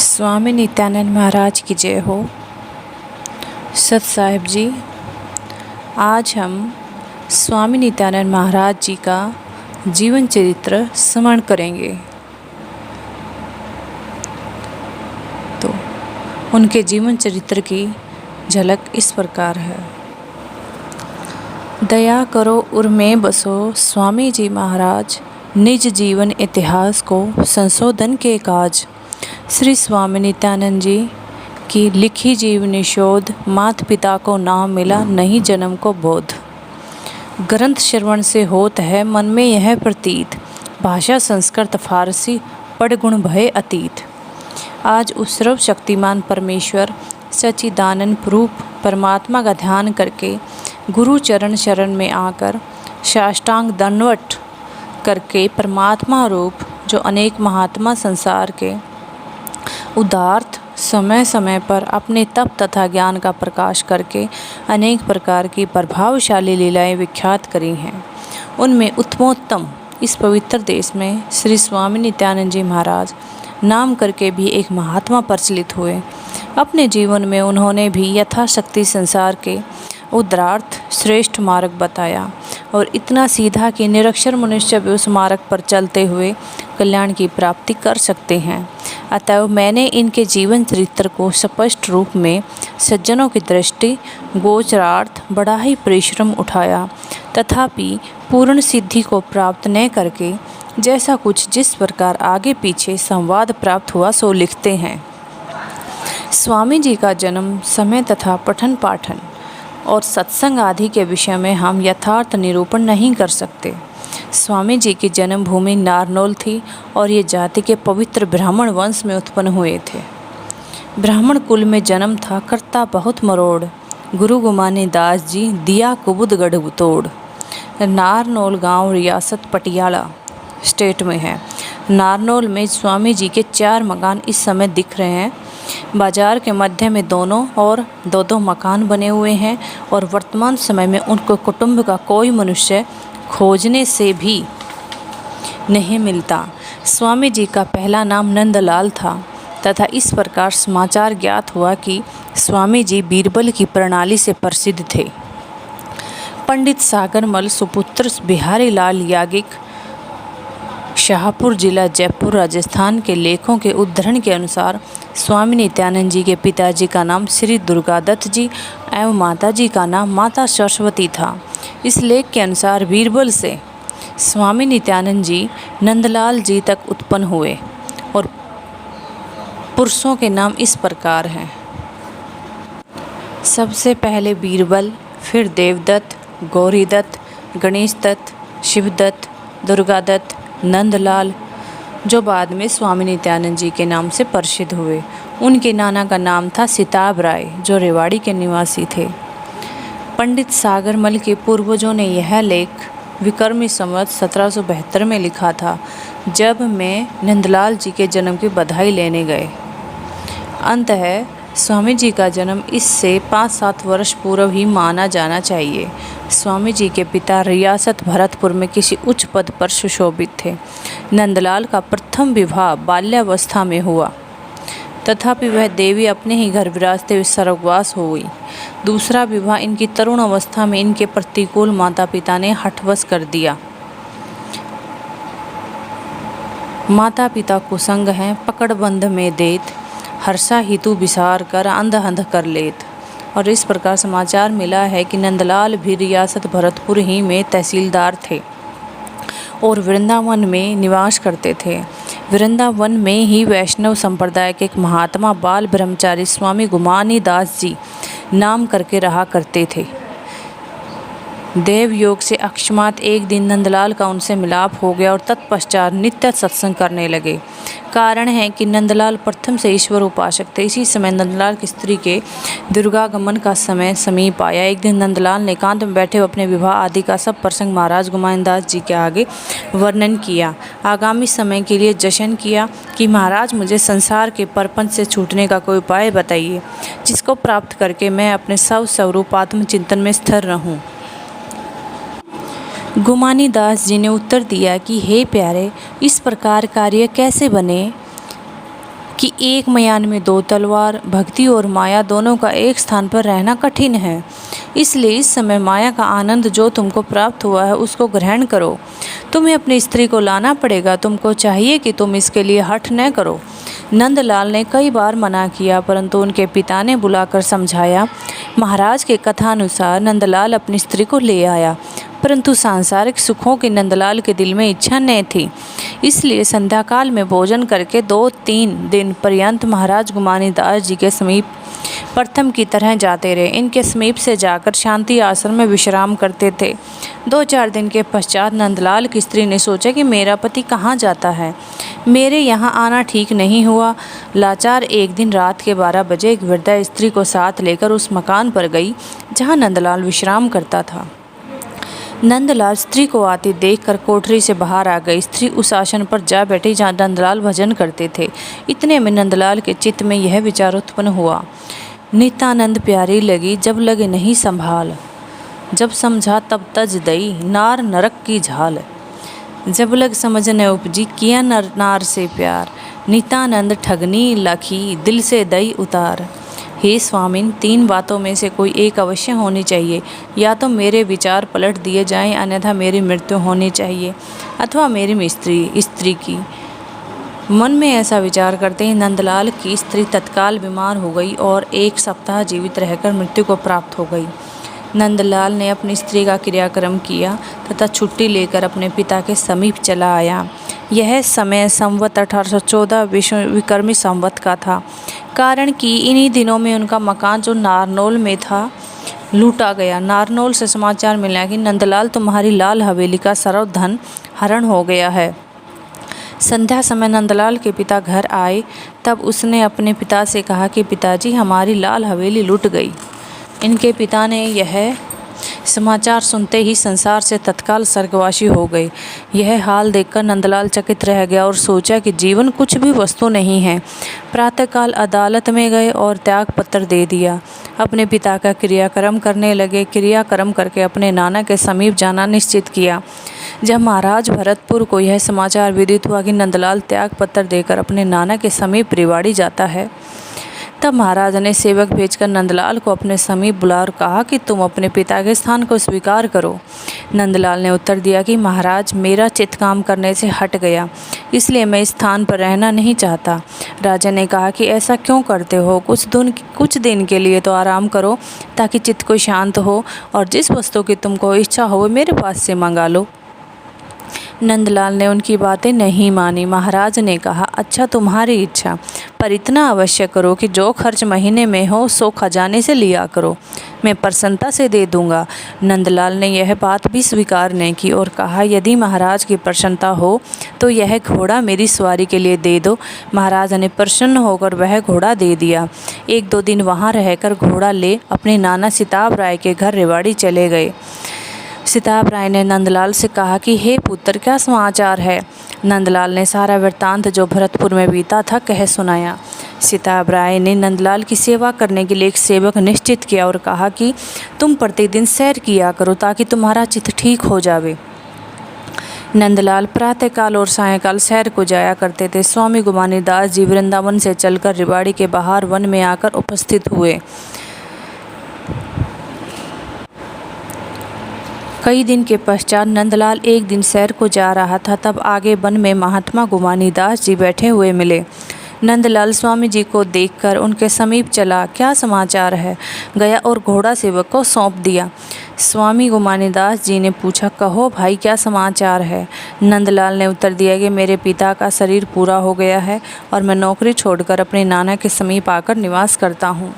स्वामी नित्यानंद महाराज की जय हो। सत साहिब जी, आज हम स्वामी नित्यानंद महाराज जी का जीवन चरित्र स्मरण करेंगे। तो उनके जीवन चरित्र की झलक इस प्रकार है। दया करो उर में बसो स्वामी जी महाराज, निज जीवन इतिहास को संशोधन के काज। श्री स्वामी नित्यानंद जी की लिखी जीवनी शोध, माता पिता को नाम मिला नहीं जन्म को बोध। ग्रंथ श्रवण से होत है मन में यह प्रतीत, भाषा संस्कृत फारसी पढ़ गुण भय अतीत। आज उस सर्वशक्तिमान परमेश्वर सच्चिदानंद रूप परमात्मा का ध्यान करके गुरु चरण शरण में आकर साष्टांग दंडवत करके परमात्मा रूप जो अनेक महात्मा संसार के उदार्थ समय समय पर अपने तप तथा ज्ञान का प्रकाश करके अनेक प्रकार की प्रभावशाली लीलाएं विख्यात करी हैं, उनमें उत्तमोत्तम इस पवित्र देश में श्री स्वामी नित्यानंद जी महाराज नाम करके भी एक महात्मा प्रचलित हुए। अपने जीवन में उन्होंने भी यथाशक्ति संसार के उदार्थ श्रेष्ठ मार्ग बताया और इतना सीधा कि निरक्षर मनुष्य भी उस मार्ग पर चलते हुए कल्याण की प्राप्ति कर सकते हैं। अतः मैंने इनके जीवन चरित्र को स्पष्ट रूप में सज्जनों की दृष्टि गोचरार्थ बड़ा ही परिश्रम उठाया, तथापि पूर्ण सिद्धि को प्राप्त न करके जैसा कुछ जिस प्रकार आगे पीछे संवाद प्राप्त हुआ सो लिखते हैं। स्वामी जी का जन्म समय तथा पठन पाठन और सत्संग आदि के विषय में हम यथार्थ निरूपण नहीं कर सकते। स्वामी जी की जन्मभूमि नारनौल थी और ये जाति के पवित्र ब्राह्मण वंश में उत्पन्न हुए थे। ब्राह्मण कुल में जन्म था, करता बहुत मरोड़, गुरु गुमानी दास जी दिया कुबुद गढ़ तोड़। नारनौल गांव रियासत पटियाला स्टेट में है। नारनौल में स्वामी जी के 4 मकान इस समय दिख रहे हैं। बाजार के मध्य में दोनों और 2-2 मकान बने हुए हैं और वर्तमान समय में उनको कुटुंब का कोई मनुष्य खोजने से भी नहीं मिलता। स्वामी जी का पहला नाम नंदलाल था तथा इस प्रकार समाचार ज्ञात हुआ कि स्वामी जी बीरबल की प्रणाली से प्रसिद्ध थे। पंडित सागरमल सुपुत्र बिहारी लाल याज्ञिक शाहपुर जिला जयपुर राजस्थान के लेखों के उद्धरण के अनुसार स्वामी नित्यानंद जी के पिताजी का नाम श्री दुर्गादत्त जी एवं माताजी का नाम माता सरस्वती था। इस लेख के अनुसार बीरबल से स्वामी नित्यानंद जी नंदलाल जी तक उत्पन्न हुए और पुरुषों के नाम इस प्रकार हैं। सबसे पहले बीरबल, फिर देवदत्त, गौरीदत्त, गणेश दत्त, शिवदत्त, दुर्गादत्त, नंदलाल, जो बाद में स्वामी नित्यानंद जी के नाम से प्रसिद्ध हुए। उनके नाना का नाम था सिताब राय, जो रेवाड़ी के निवासी थे। पंडित सागरमल के पूर्वजों ने यह लेख विक्रमी संवत 1772 में लिखा था, जब मैं नंदलाल जी के जन्म की बधाई लेने गए। अंत है स्वामी जी का जन्म इससे 5-7 वर्ष पूर्व ही माना जाना चाहिए। स्वामी जी के पिता रियासत भरतपुर में किसी उच्च पद पर सुशोभित थे। नंदलाल का प्रथम विवाह बाल्यावस्था में हुआ, तथापि वह देवी अपने ही घर विराजते हुए स्वर्गवास हो गई। दूसरा विवाह इनकी तरुण अवस्था में इनके प्रतिकूल माता पिता ने हठवश कर दिया। माता पिता कुसंग हैं, पकड़ बंध में देत, हर्षा हितु विसार कर अंध अंध कर लेत। और इस प्रकार समाचार मिला है कि नंदलाल भी रियासत भरतपुर ही में तहसीलदार थे और वृंदावन में निवास करते थे। वृंदावन में ही वैष्णव संप्रदाय के एक महात्मा बाल ब्रह्मचारी स्वामी गुमानी दास जी नाम करके रहा करते थे। देव योग से अकस्मात एक दिन नंदलाल का उनसे मिलाप हो गया और तत्पश्चात नित्य सत्संग करने लगे। कारण है कि नंदलाल प्रथम से ईश्वर उपासक थे। इसी समय नंदलाल की स्त्री के दुर्गागमन का समय समीप आया। एक दिन नंदलाल ने एकांत में बैठे अपने विवाह आदि का सब प्रसंग महाराज गुमानदास जी के आगे वर्णन किया। आगामी समय के लिए जश्न किया कि महाराज, मुझे संसार के परपंच से छूटने का कोई उपाय बताइए, जिसको प्राप्त करके मैं अपने स्वरूप आत्मचिंतन में स्थिर रहूं। गुमानी दास जी ने उत्तर दिया कि हे प्यारे, इस प्रकार कार्य कैसे बने कि एक मयान में दो तलवार, भक्ति और माया दोनों का एक स्थान पर रहना कठिन है। इसलिए इस समय माया का आनंद जो तुमको प्राप्त हुआ है उसको ग्रहण करो। तुम्हें अपनी स्त्री को लाना पड़ेगा, तुमको चाहिए कि तुम इसके लिए हठ न करो। नंदलाल ने कई बार मना किया, परंतु उनके पिता ने बुलाकर समझाया। महाराज के कथानुसार नंदलाल अपनी स्त्री को ले आया, परंतु सांसारिक सुखों की नंदलाल के दिल में इच्छा न थी। इसलिए संध्या काल में भोजन करके 2-3 दिन पर्यंत महाराज गुमानी दास जी के समीप प्रथम की तरह जाते रहे। इनके समीप से जाकर शांति आश्रम में विश्राम करते थे। 2-4 दिन के पश्चात नंदलाल की स्त्री ने सोचा कि मेरा पति कहाँ जाता है, मेरे यहाँ आना ठीक नहीं हुआ। लाचार एक दिन रात के 12 बजे एक वृद्धा स्त्री को साथ लेकर उस मकान पर गई जहाँ नंदलाल विश्राम करता था। नंदलाल स्त्री को आती देखकर कोठरी से बाहर आ गई। स्त्री उस आसन पर जा बैठी जहाँ नंदलाल भजन करते थे। इतने में नंदलाल के चित्त में यह विचार उत्पन्न हुआ, नित्यानंद प्यारी लगी जब लगे नहीं संभाल, जब समझा तब तज दई नार नरक की झाल, जब लग समझ न उपजी किया नर नार से प्यार, नित्यानंद ठगनी लखी दिल से दई उतार। हे स्वामिन, 3 बातों में से कोई एक अवश्य होनी चाहिए। या तो मेरे विचार पलट दिए जाएं, अन्यथा मेरी मृत्यु होनी चाहिए, अथवा मेरी स्त्री की। मन में ऐसा विचार करते ही नंदलाल की स्त्री तत्काल बीमार हो गई और 1 सप्ताह जीवित रहकर मृत्यु को प्राप्त हो गई। नंदलाल ने अपनी स्त्री का क्रियाक्रम किया तथा छुट्टी लेकर अपने पिता के समीप चला आया। यह समय संवत 1814 विक्रमी संवत का था, कारण कि इन्हीं दिनों में उनका मकान जो नारनौल में था लूटा गया। नारनौल से समाचार मिला कि नंदलाल, तुम्हारी लाल हवेली का सर्व धन हरण हो गया है। संध्या समय नंदलाल के पिता घर आए, तब उसने अपने पिता से कहा कि पिताजी, हमारी लाल हवेली लूट गई। इनके पिता ने यह समाचार सुनते ही संसार से तत्काल स्वर्गवासी हो गए। यह हाल देखकर नंदलाल चकित रह गया और सोचा कि जीवन कुछ भी वस्तु नहीं है। प्रातःकाल अदालत में गए और त्याग पत्र दे दिया। अपने पिता का क्रियाक्रम करने लगे। क्रियाक्रम करके अपने नाना के समीप जाना निश्चित किया। जब महाराज भरतपुर को यह समाचार विदित हुआ कि नंदलाल त्याग पत्र देकर अपने नाना के समीप रेवाड़ी जाता है, तब महाराज ने सेवक भेजकर नंदलाल को अपने समीप बुला और कहा कि तुम अपने पिता के स्थान को स्वीकार करो। नंदलाल ने उत्तर दिया कि महाराज, मेरा चित्त काम करने से हट गया, इसलिए मैं इस स्थान पर रहना नहीं चाहता। राजा ने कहा कि ऐसा क्यों करते हो, कुछ दिन के लिए तो आराम करो ताकि चित्त को शांत हो, और जिस वस्तु की तुमको इच्छा हो मेरे पास से मंगा लो। नंदलाल ने उनकी बातें नहीं मानी। महाराज ने कहा, अच्छा तुम्हारी इच्छा, पर इतना अवश्य करो कि जो खर्च महीने में हो सो खजाने से लिया करो, मैं प्रसन्नता से दे दूंगा। नंदलाल ने यह बात भी स्वीकार नहीं की और कहा, यदि महाराज की प्रसन्नता हो तो यह घोड़ा मेरी सवारी के लिए दे दो। महाराज ने प्रसन्न होकर वह घोड़ा दे दिया। 1-2 दिन वहाँ रहकर घोड़ा ले अपने नाना सिताब राय के घर रेवाड़ी चले गए। सिताब राय ने नंदलाल से कहा कि हे पुत्र, क्या समाचार है। नंदलाल ने सारा वृत्तांत जो भरतपुर में बीता था कह सुनाया। सिताब राय ने नंदलाल की सेवा करने के लिए एक सेवक निश्चित किया और कहा कि तुम प्रतिदिन सैर किया करो ताकि तुम्हारा चित्त ठीक हो जावे। नंदलाल प्रातःकाल और सायंकाल सैर को जाया करते थे। स्वामी गुमानी दास जी वृंदावन से चलकर रेवाड़ी के बाहर वन में आकर उपस्थित हुए। कई दिन के पश्चात नंदलाल एक दिन सैर को जा रहा था, तब आगे वन में महात्मा गुमानी दास जी बैठे हुए मिले। नंदलाल स्वामी जी को देखकर उनके समीप चला। क्या समाचार है? गया और घोड़ा सेवक को सौंप दिया। स्वामी गुमानी दास जी ने पूछा, कहो भाई, क्या समाचार है। नंदलाल ने उत्तर दिया कि मेरे पिता का शरीर पूरा हो गया है और मैं नौकरी छोड़कर अपने नाना के समीप आकर निवास करता हूँ।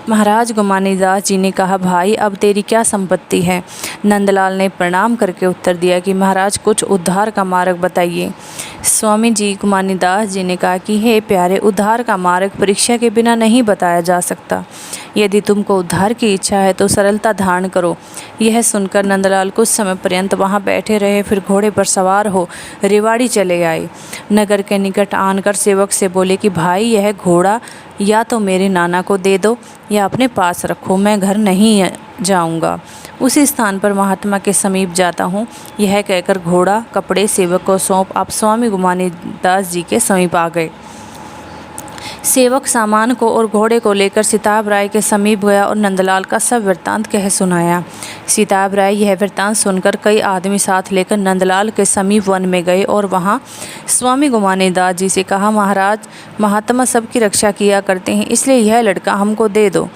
महाराज गुमानी दास जी ने कहा, भाई अब तेरी क्या संपत्ति है। नंदलाल ने प्रणाम करके उत्तर दिया कि महाराज कुछ उद्धार का मार्ग बताइए। स्वामी जी गुमानी दास जी ने कहा कि हे प्यारे, उद्धार का मार्ग परीक्षा के बिना नहीं बताया जा सकता। यदि तुमको उद्धार की इच्छा है तो सरलता धारण करो। यह सुनकर नंदलाल कुछ समय पर्यंत वहाँ बैठे रहे, फिर घोड़े पर सवार हो रेवाड़ी चले आए। नगर के निकट आनकर सेवक से बोले कि भाई, यह घोड़ा या तो मेरे नाना को दे दो या अपने पास रखो, मैं घर नहीं जाऊंगा, उसी स्थान पर महात्मा के समीप जाता हूँ। यह कहकर घोड़ा कपड़े सेवक को सौंप आप स्वामी गुमानी दास जी के समीप आ गए। सेवक सामान को और घोड़े को लेकर सिताब राय के समीप गया और नंदलाल का सब वृत्तांत कह सुनाया। सिताब राय यह वृत्तांत सुनकर कई आदमी साथ लेकर नंदलाल के समीप वन में गए और वहाँ स्वामी गुमानी दास जी से कहा, महाराज, महात्मा सबकी रक्षा किया करते हैं, इसलिए यह लड़का हमको दे दो।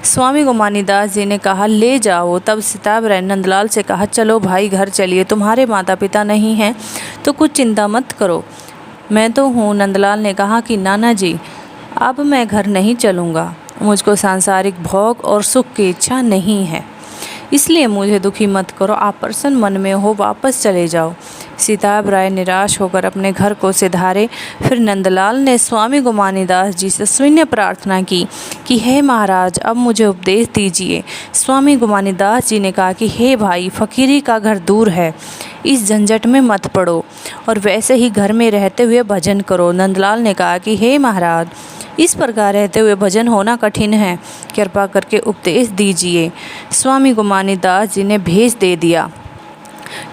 स्वामी गुमानी दास जी ने कहा, ले जाओ। तब सिताब राय नंदलाल से कहा, चलो भाई घर चलिए, तुम्हारे माता पिता नहीं हैं तो कुछ चिंता मत करो, मैं तो हूँ। नंदलाल ने कहा कि नाना जी, अब मैं घर नहीं चलूँगा, मुझको सांसारिक भोग और सुख की इच्छा नहीं है, इसलिए मुझे दुखी मत करो, आप प्रसन्न मन में हो, वापस चले जाओ। सिताब राय निराश होकर अपने घर को सिधारे। फिर नंदलाल ने स्वामी गुमानी दास जी से सविनय प्रार्थना की कि हे महाराज, अब मुझे उपदेश दीजिए। स्वामी गुमानी दास जी ने कहा कि हे भाई, फकीरी का घर दूर है, इस झंझट में मत पड़ो और वैसे ही घर में रहते हुए भजन करो। नंदलाल ने कहा कि हे महाराज, इस प्रकार रहते हुए भजन होना कठिन है, कृपा करके उपदेश दीजिए। स्वामी गुमानी दास जी ने भेज दे दिया।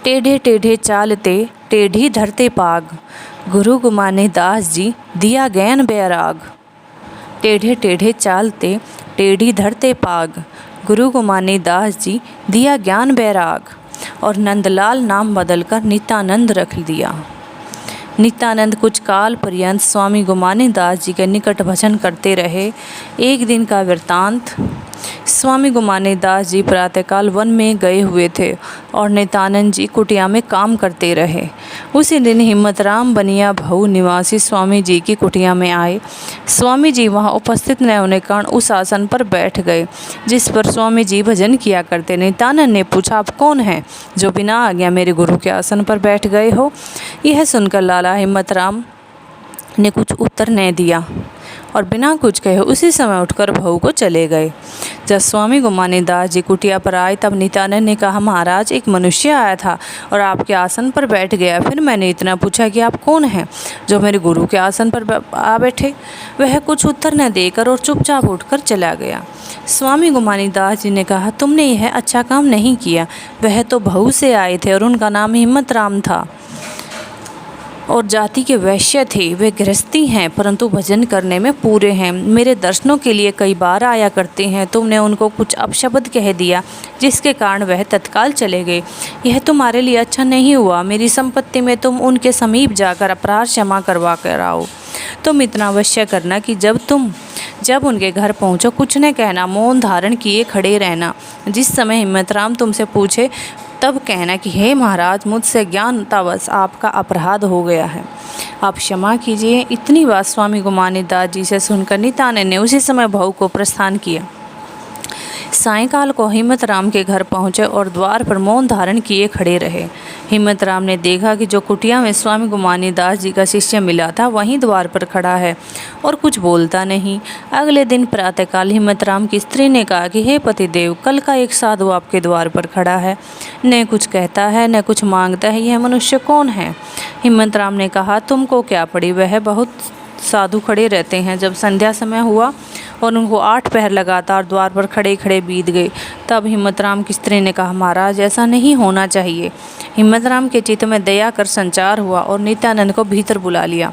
टेढ़े टेढ़े चालते टेढ़ी धरते पाग, गुरु गुमानी दास जी दिया ज्ञान बैराग। टेढ़े टेढ़े चालते टेढ़ी धरते पाग, गुरु गुमानी दास जी दिया ज्ञान बैराग। और नंदलाल नाम बदलकर नित्यानंद रख दिया। नित्यानंद कुछ काल पर्यंत स्वामी गुमानी दास जी के निकट भजन करते रहे। एक दिन का वृत्तांत, स्वामी गुमानी दास जी प्रातःकाल वन में गए हुए थे और नित्यानंद जी कुटिया में काम करते रहे। उसी दिन हिम्मतराम बनिया भाऊ निवासी स्वामी जी की कुटिया में आए। स्वामी जी वहां उपस्थित न होने के कारण उस आसन पर बैठ गए जिस पर स्वामी जी भजन किया करते। नित्यानंद ने पूछा, आप कौन हैं जो बिना आज्ञा मेरे गुरु के आसन पर बैठ गए हो? यह सुनकर लाला हिम्मतराम ने कुछ उत्तर न दिया और बिना कुछ कहे उसी समय उठकर भाऊ को चले गए। जब स्वामी गुमानी दास जी कुटिया पर आए तब नित्यानंद ने कहा, महाराज, एक मनुष्य आया था और आपके आसन पर बैठ गया। फिर मैंने इतना पूछा कि आप कौन हैं जो मेरे गुरु के आसन पर आ बैठे? वह कुछ उत्तर न देकर और चुपचाप उठकर चला गया। स्वामी गुमानी दास जी ने कहा, तुमने यह अच्छा काम नहीं किया। वह तो भाऊ से आए थे और उनका नाम हिम्मतराम था और जाति के वैश्य थे। वे गृहस्थी हैं परंतु भजन करने में पूरे हैं, मेरे दर्शनों के लिए कई बार आया करते हैं। तुमने उनको कुछ अपशब्द कह दिया जिसके कारण वह तत्काल चले गए। यह तुम्हारे लिए अच्छा नहीं हुआ। मेरी संपत्ति में तुम उनके समीप जाकर अपराध क्षमा करवा कर आओ। तुम इतना अवश्य करना कि जब उनके घर पहुँचो कुछ न कहना, मौन धारण किए खड़े रहना। जिस समय हिम्मतराम तुमसे पूछे तब कहना कि हे महाराज, मुझसे ज्ञानतावश आपका अपराध हो गया है, आप क्षमा कीजिए। इतनी बात स्वामी गुमानी दास जी से सुनकर नित्यानंद ने उसी समय भाऊ को प्रस्थान किया। सायंकाल को हिम्मतराम के घर पहुँचे और द्वार पर मौन धारण किए खड़े रहे। हिम्मतराम ने देखा कि जो कुटिया में स्वामी गुमानी दास जी का शिष्य मिला था वहीं द्वार पर खड़ा है और कुछ बोलता नहीं। अगले दिन प्रातःकाल हिम्मतराम की स्त्री ने कहा कि हे पतिदेव, कल का एक साधु आपके द्वार पर खड़ा है, न कुछ कहता है न कुछ मांगता है, यह मनुष्य कौन है? हिम्मतराम ने कहा, तुमको क्या पड़ी, वह बहुत साधु खड़े रहते हैं। जब संध्या समय हुआ और उनको 8 पहर लगातार द्वार पर खड़े खड़े बीत गए। तब हिम्मतराम की स्त्री ने कहा, महाराज, ऐसा नहीं होना चाहिए। हिम्मतराम के चित्त में दया कर संचार हुआ और नित्यानंद को भीतर बुला लिया।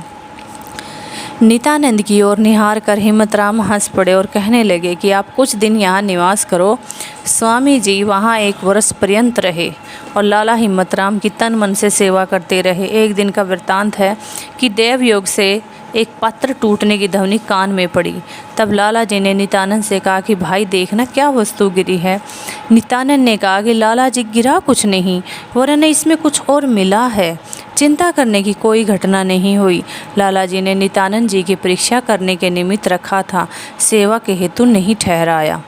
नित्यानंद की ओर निहार कर हिम्मतराम हंस पड़े और कहने लगे कि आप कुछ दिन यहाँ निवास करो। स्वामी जी वहाँ 1 वर्ष पर्यंत रहे और लाला हिम्मतराम की तन मन से सेवा करते रहे। एक दिन का वृत्तांत है कि देवयोग से एक पात्र टूटने की ध्वनि कान में पड़ी। तब लाला जी ने नित्यानंद से कहा कि भाई देखना क्या वस्तु गिरी है। नित्यानंद ने कहा कि लाला जी, गिरा कुछ नहीं, वरन इसमें कुछ और मिला है। चिंता करने की कोई घटना नहीं हुई। लाला जी ने नित्यानंद जी की परीक्षा करने के निमित्त रखा था, सेवा के हेतु नहीं ठहराया।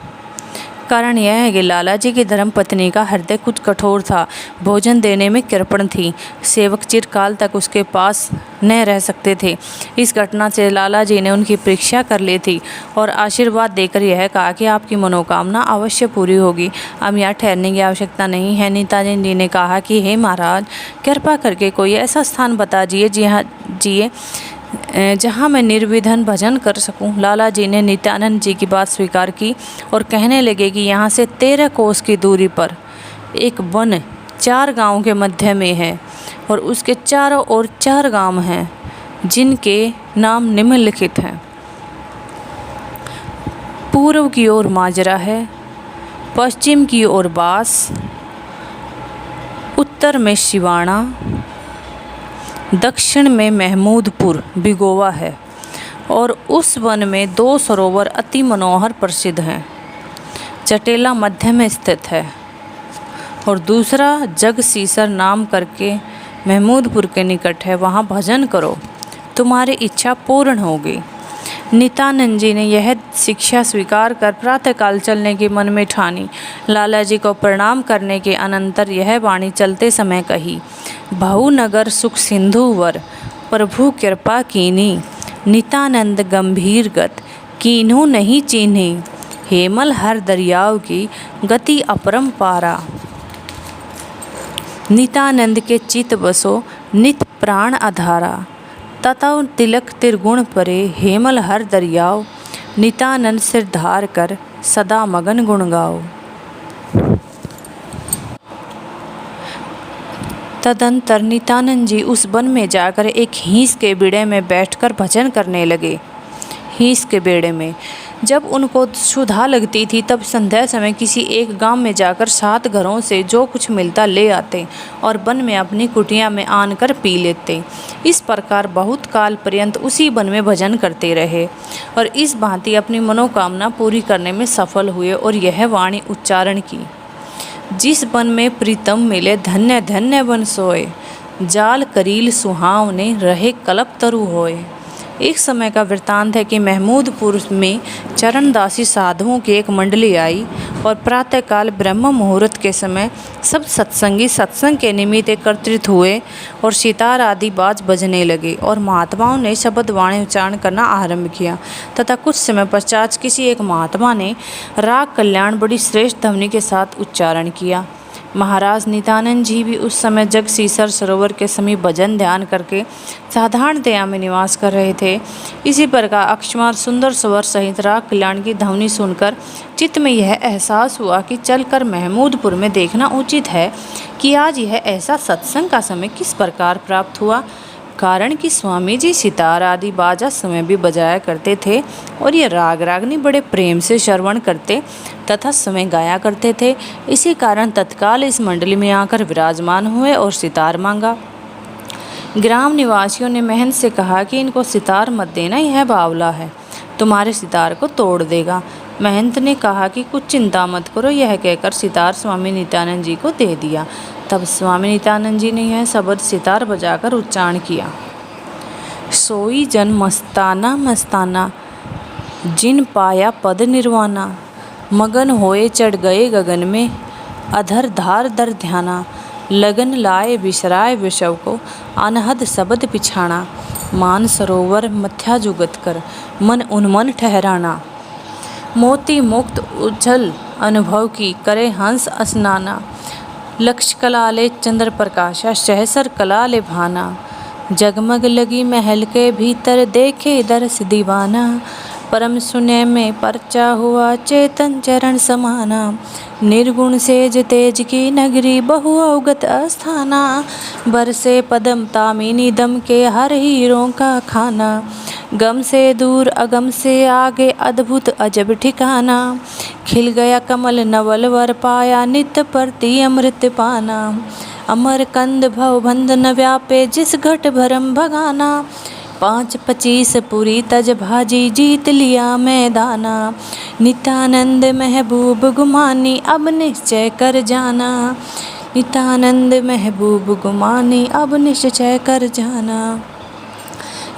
कारण यह है कि लाला जी की धर्मपत्नी का हृदय कुछ कठोर था, भोजन देने में कृपण थी, सेवक चिरकाल तक उसके पास न रह सकते थे। इस घटना से लाला जी ने उनकी परीक्षा कर ली थी और आशीर्वाद देकर यह कहा कि आपकी मनोकामना अवश्य पूरी होगी, अब यहाँ ठहरने की आवश्यकता नहीं है। नेताजी जी ने कहा कि हे महाराज, कृपा करके कोई ऐसा स्थान बता दीजिए जहाँ मैं निर्विघ्न भजन कर सकूं। लाला जी ने नित्यानंद जी की बात स्वीकार की और कहने लगे कि यहाँ से 13 कोस की दूरी पर एक वन 4 गांव के मध्य में है और उसके चारों ओर 4 गांव हैं जिनके नाम निम्नलिखित हैं। पूर्व की ओर माजरा है, पश्चिम की ओर बास, उत्तर में शिवाणा, दक्षिण में महमूदपुर भिगोवा है और उस वन में 2 सरोवर अति मनोहर प्रसिद्ध हैं। चटेला मध्य में स्थित है और दूसरा जगसीसर नाम करके महमूदपुर के निकट है। वहाँ भजन करो, तुम्हारी इच्छा पूर्ण होगी। नित्यानंद जी ने यह शिक्षा स्वीकार कर प्रातःकाल चलने की मन में ठानी। लाला जी को प्रणाम करने के अनंतर यह वाणी चलते समय कही, बहुनगर सुख सिंधु वर, प्रभु कृपा कीनी, नित्यानंद गंभीर गत, कीन्हू नहीं चीन्हे, हेमल हर दरियाव की, गति अपरंपारा। नित्यानंद के चित बसो नित प्राण आधारा, ततव तिलक तिरगुण परे, हेमल हर दरियाव, नित्यानंद सिर धार कर, सदा मगन गुण गाओ। तदंतर नित्यानंद जी उस वन में जाकर एक हीस के बेड़े में बैठकर भजन करने लगे। हीस के बेड़े में जब उनको क्षुधा लगती थी तब संध्या समय किसी एक गांव में जाकर 7 घरों से जो कुछ मिलता ले आते और वन में अपनी कुटिया में आनकर पी लेते। इस प्रकार बहुत काल पर्यंत उसी वन में भजन करते रहे और इस भांति अपनी मनोकामना पूरी करने में सफल हुए और यह वाणी उच्चारण की, जिस वन में प्रीतम मिले धन्य धन्य वन सोए, जाल करील सुहावने रहे कल्प तरु होए। एक समय का वृत्तांत है कि महमूदपुर में चरणदासी साधुओं की एक मंडली आई और प्रातःकाल ब्रह्म मुहूर्त के समय सब सत्संगी सत्संग के निमित्त एकत्रित हुए और सितार आदि बाज बजने लगे और महात्माओं ने शब्द वाणी उच्चारण करना आरंभ किया तथा कुछ समय पश्चात किसी एक महात्मा ने राग कल्याण बड़ी श्रेष्ठ ध्वनि के साथ उच्चारण किया। महाराज नित्यानंद जी भी उस समय जगसीसर सरोवर के समीप भजन ध्यान करके साधारणतया में निवास कर रहे थे। इसी प्रकार अकस्मात सुंदर स्वर सहित राग कल्याण की ध्वनि सुनकर चित्त में यह एहसास हुआ कि चलकर महमूदपुर में देखना उचित है कि आज यह ऐसा सत्संग का समय किस प्रकार प्राप्त हुआ। कारण कि स्वामी जी सितार आदि बाजा समय भी बजाया करते थे और ये राग रागनी बड़े प्रेम से श्रवण करते तथा समय गाया करते थे। इसी कारण तत्काल इस मंडली में आकर विराजमान हुए और सितार मांगा। ग्राम निवासियों ने महंत से कहा कि इनको सितार मत देना, यह बावला है, तुम्हारे सितार को तोड़ देगा। महंत ने कहा कि कुछ चिंता मत करो। यह कहकर सितार स्वामी नित्यानंद जी को दे दिया। तब स्वामी नित्यानंद जी ने यह शब्द सितार बजाकर उच्चारण किया, सोई जन मस्ताना मस्ताना, जिन पाया पद निर्वाणा, मगन होए चढ़ गए गगन में, अधर धार दर ध्याना, लगन लाए बिसराए विषव को, अनहद शब्द पिछाना, मान सरोवर मथ्या जुगत कर, मन उन्मन ठहराना, मोती मुक्त उज्जल अनुभव की करे हंस स्नाना, लक्ष्य कलाले चंद्र प्रकाशा, सहसर कलाले भाना, जगमग लगी महल के भीतर देखे दर्श दीवाना, परम सुने में परचा हुआ चेतन चरण समाना, निर्गुण सेज तेज की नगरी बहु अवगत अस्थाना, बरसे पदम तामिनी दम के हर हीरों का खाना, गम से दूर अगम से आगे अद्भुत अजब ठिकाना, खिल गया कमल नवल वर पाया नित्य प्रति अमृत पाना, अमर कंद भव बंध न व्यापे जिस घट भरम भगाना, 5-25 पुरी तज भाजी जीत लिया मैदाना, नित्यानंद महबूब गुमानी अब निश्चय कर जाना, नित्यानंद महबूब गुमानी अब निश्चय कर जाना।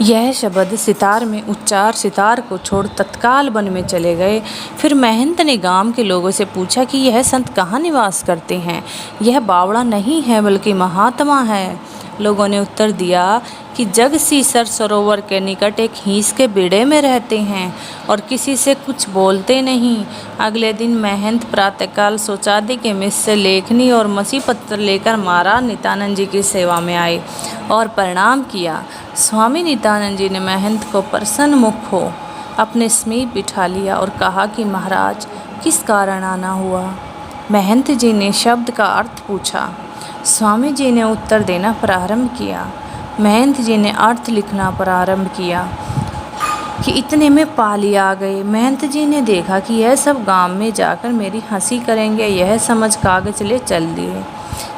यह शब्द सितार में उच्चार सितार को छोड़ तत्काल वन में चले गए। फिर महंत ने गांव के लोगों से पूछा कि यह संत कहाँ निवास करते हैं। यह बावड़ा नहीं है बल्कि महात्मा है। लोगों ने उत्तर दिया कि जगसीसर सरोवर के निकट एक हीस के बेड़े में रहते हैं और किसी से कुछ बोलते नहीं। अगले दिन महंत प्रातःकाल शौचादि के मिस से लेखनी और मसी पत्र लेकर महाराज नित्यानंद जी की सेवा में आए और प्रणाम किया। स्वामी नित्यानंद जी ने महंत को प्रसन्न मुख हो अपने समीप बिठा लिया और कहा कि महाराज किस कारण आना हुआ। महंत जी ने शब्द का अर्थ पूछा। स्वामी जी ने उत्तर देना प्रारंभ किया। महंत जी ने अर्थ लिखना प्रारंभ किया। कि इतने में पाली आ गए। महंत जी ने देखा कि यह सब गांव में जाकर मेरी हंसी करेंगे, यह समझ कागज ले चल दिए।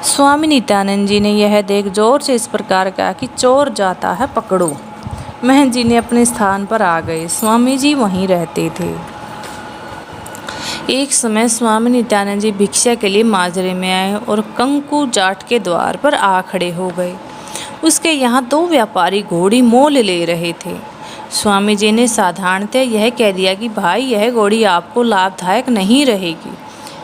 स्वामी नित्यानंद जी ने यह देख जोर से इस प्रकार कहा कि चोर जाता है पकड़ो। महंत जी ने अपने स्थान पर आ गए। स्वामी जी वहीं रहते थे। एक समय स्वामी नित्यानंद जी भिक्षा के लिए माजरे में आए और कंकु जाट के द्वार पर आ खड़े हो गए। उसके यहाँ 2 व्यापारी घोड़ी मोल ले रहे थे। स्वामी जी ने साधारणतः यह कह दिया कि भाई यह घोड़ी आपको लाभदायक नहीं रहेगी।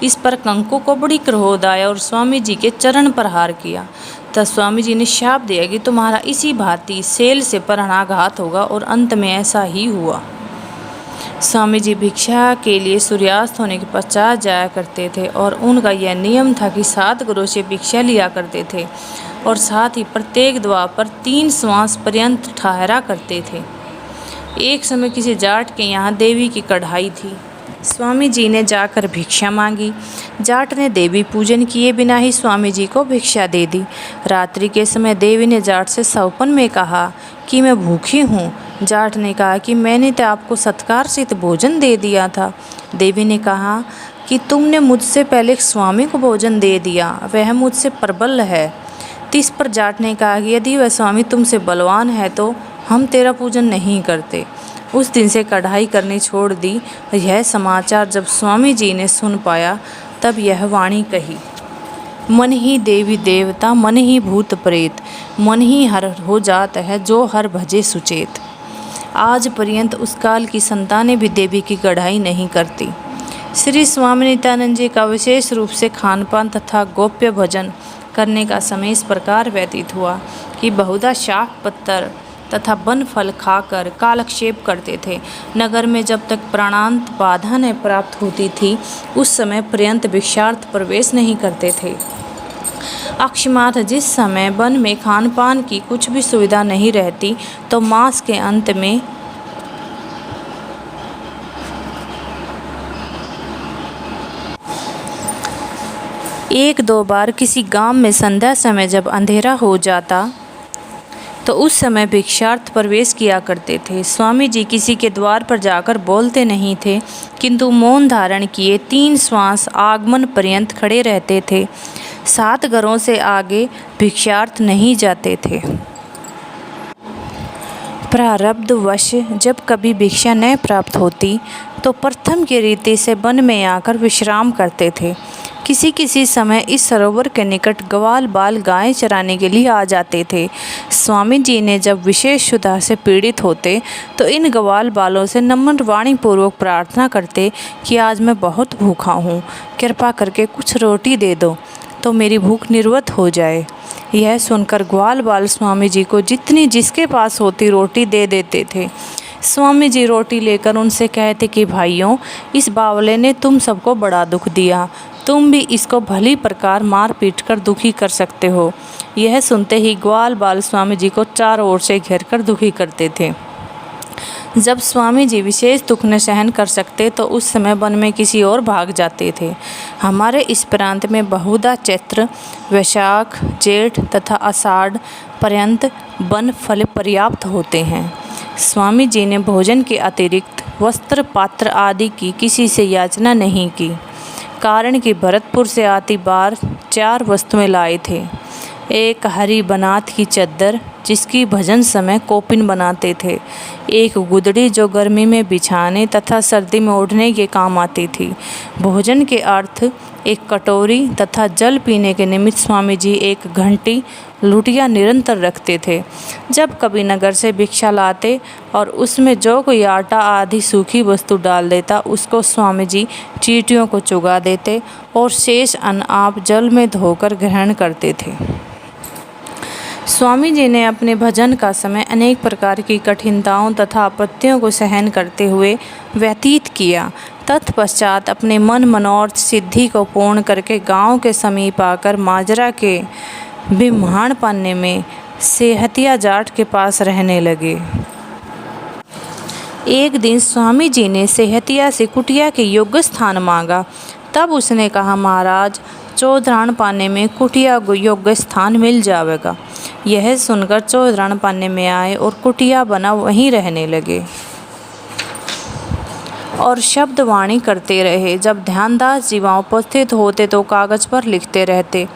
इस पर कंकु को बड़ी क्रोध आया और स्वामी जी के चरण प्रहार किया। तब स्वामी जी ने शाप दिया कि तुम्हारा इसी भांति सेल से प्राणाघात होगा, और अंत में ऐसा ही हुआ। स्वामी जी भिक्षा के लिए सूर्यास्त होने के पश्चात जाया करते थे और उनका यह नियम था कि 7 घरों से भिक्षा लिया करते थे और साथ ही प्रत्येक द्वार पर 3 श्वास पर्यंत ठहरा करते थे। एक समय किसी जाट के यहाँ देवी की कढ़ाई थी। स्वामी जी ने जाकर भिक्षा मांगी। जाट ने देवी पूजन किए बिना ही स्वामी जी को भिक्षा दे दी। रात्रि के समय देवी ने जाट से सौपन में कहा कि मैं भूखी हूँ। जाट ने कहा कि मैंने तो आपको सत्कार से भोजन दे दिया था। देवी ने कहा कि तुमने मुझसे पहले स्वामी को भोजन दे दिया, वह मुझसे प्रबल है। इस पर जाट ने कहा कि यदि वह स्वामी तुमसे बलवान है तो हम तेरा पूजन नहीं करते। उस दिन से कढ़ाई करनी छोड़ दी। यह समाचार जब स्वामी जी ने सुन पाया तब यह वाणी कही, मन ही देवी देवता, मन ही भूत प्रेत, मन ही हर हो जात है जो हर भजे सुचेत। आज पर्यंत उस काल की संतानें भी देवी की कढ़ाई नहीं करती। श्री स्वामी नित्यानंद जी का विशेष रूप से खान पान तथा गोप्य भजन करने का समय इस प्रकार व्यतीत हुआ कि बहुधा शाक पत्तर तथा वन फल खाकर कालक्षेप करते थे। नगर में जब तक प्राणांत बाधा न प्राप्त होती थी उस समय पर्यंत भिक्षार्थ प्रवेश नहीं करते थे। अकस्मात जिस समय वन में खान पान की कुछ भी सुविधा नहीं रहती तो मास के अंत में एक दो बार किसी गांव में संध्या समय जब अंधेरा हो जाता तो उस समय भिक्षार्थ प्रवेश किया करते थे। स्वामी जी किसी के द्वार पर जाकर बोलते नहीं थे, किंतु मौन धारण किए 3 श्वास आगमन पर्यंत खड़े रहते थे। 7 घरों से आगे भिक्षार्थ नहीं जाते थे। प्रारब्धवश जब कभी भिक्षा न प्राप्त होती तो प्रथम की रीति से वन में आकर विश्राम करते थे। किसी किसी समय इस सरोवर के निकट ग्वाल बाल गायें चराने के लिए आ जाते थे। स्वामी जी ने जब विशेष क्षुधा से पीड़ित होते तो इन ग्वाल बालों से नम्र वाणी पूर्वक प्रार्थना करते कि आज मैं बहुत भूखा हूँ, कृपा करके कुछ रोटी दे दो तो मेरी भूख निवृत्त हो जाए। यह सुनकर ग्वाल बाल स्वामी जी को जितनी जिसके पास होती रोटी दे देते थे। स्वामी जी रोटी लेकर उनसे कहते कि भाइयों, इस बावले ने तुम सबको बड़ा दुख दिया, तुम भी इसको भली प्रकार मार पीट कर दुखी कर सकते हो। यह सुनते ही ग्वाल बाल स्वामी जी को चारों ओर से घेर कर दुखी करते थे। जब स्वामी जी विशेष दुख न सहन कर सकते तो उस समय वन में किसी और भाग जाते थे। हमारे इस प्रांत में बहुधा चैत्र, वैशाख, जेठ तथा आषाढ़ पर्यंत वन फल पर्याप्त होते हैं। स्वामी जी ने भोजन के अतिरिक्त वस्त्र पात्र आदि की किसी से याचना नहीं की, कारण कि भरतपुर से आती बार 4 वस्तुएं लाए थे। एक हरी बनात की चद्दर जिसकी भजन समय कोपिन बनाते थे, एक गुदड़ी जो गर्मी में बिछाने तथा सर्दी में ओढ़ने के काम आती थी, भोजन के अर्थ एक कटोरी तथा जल पीने के निमित्त स्वामी जी एक घंटी लुटिया निरंतर रखते थे। जब कभी नगर से भिक्षा लाते और उसमें जो कोई आटा आदि सूखी वस्तु डाल देता उसको स्वामी जी चींटियों को चुगा देते और शेष अन्न आप जल में धोकर ग्रहण करते थे। स्वामी जी ने अपने भजन का समय अनेक प्रकार की कठिनताओं तथा आपत्तियों को सहन करते हुए व्यतीत किया। तत्पश्चात अपने मन मनोरथ सिद्धि को पूर्ण करके गांव के समीप आकर माजरा के बिम्हाण पाने में सेहतिया जाट के पास रहने लगे। एक दिन स्वामी जी ने सेहतिया से कुटिया के योग्य स्थान मांगा। तब उसने कहा, महाराज, चौधरान पाने में कुटिया योग्य स्थान मिल जाएगा। यह सुनकर चौधरान पाने में आए और कुटिया बना वहीं रहने लगे। और शब्दवाणी करते रहे। जब ध्यानदास जी वहाँ उपस्थित होते तो कागज़ पर लिखते रहते,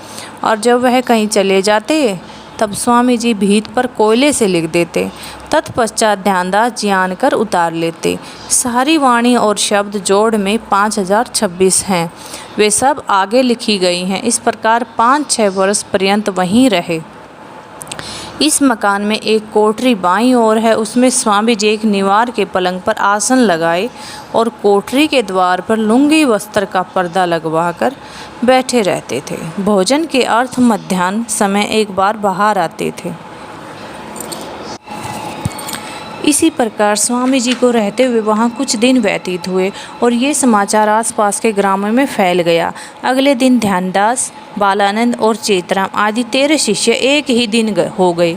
और जब वह कहीं चले जाते तब स्वामी जी भीत पर कोयले से लिख देते। तत्पश्चात ध्यानदास जी आनकर उतार लेते। सारी वाणी और शब्द जोड़ में 5026 हैं। वे सब आगे लिखी गई हैं। इस प्रकार 5-6 वर्ष पर्यंत वहीं रहे। इस मकान में एक कोठरी बाईं ओर है। उसमें स्वामी जी एक निवार के पलंग पर आसन लगाए और कोठरी के द्वार पर लुंगी वस्त्र का पर्दा लगवाकर बैठे रहते थे। भोजन के अर्थ मध्याह्न समय एक बार बाहर आते थे। इसी प्रकार स्वामी जी को रहते हुए वहाँ कुछ दिन व्यतीत हुए और ये समाचार आसपास के ग्रामों में फैल गया। अगले दिन ध्यानदास, बालानंद और चेतराम आदि 13 शिष्य एक ही दिन हो गए।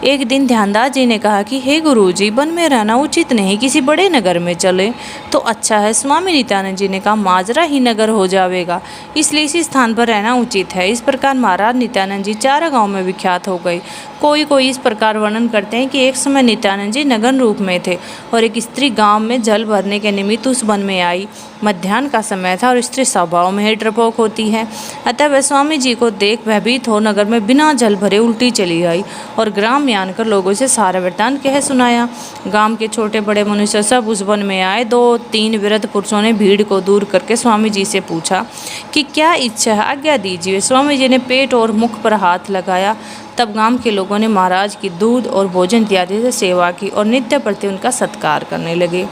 एक दिन ध्यानदास जी ने कहा कि हे गुरुजी, वन में रहना उचित नहीं, किसी बड़े नगर में चले तो अच्छा है। स्वामी नित्यानंद जी ने कहा माजरा ही नगर हो जाएगा, इसलिए इसी स्थान पर रहना उचित है। इस प्रकार महाराज नित्यानंद जी 4 गांव में विख्यात हो गए। कोई इस प्रकार वर्णन करते हैं कि एक समय नित्यानंद जी नगन रूप में थे और एक स्त्री गांव में जल भरने के निमित्त उस वन में आई। मध्याह्न का समय था और स्त्री स्वभाव में ही डरपोक होती है, अतः वह स्वामी जी को देख भयभीत हो नगर में बिना जल भरे उल्टी चली आई और ग्राम में आकर लोगों से सारा वृत्तांत कह सुनाया। गांव के छोटे बड़े मनुष्य सब उस वन में आए। 2-3 वृद्ध पुरुषों ने भीड़ को दूर करके स्वामी जी से पूछा कि क्या इच्छा है, आज्ञा दीजिए। स्वामी जी ने पेट और मुख पर हाथ लगाया। तब गांव के लोगों ने महाराज की दूध और भोजन इत्यादि से सेवा की और नित्य प्रति उनका सत्कार करने लगे।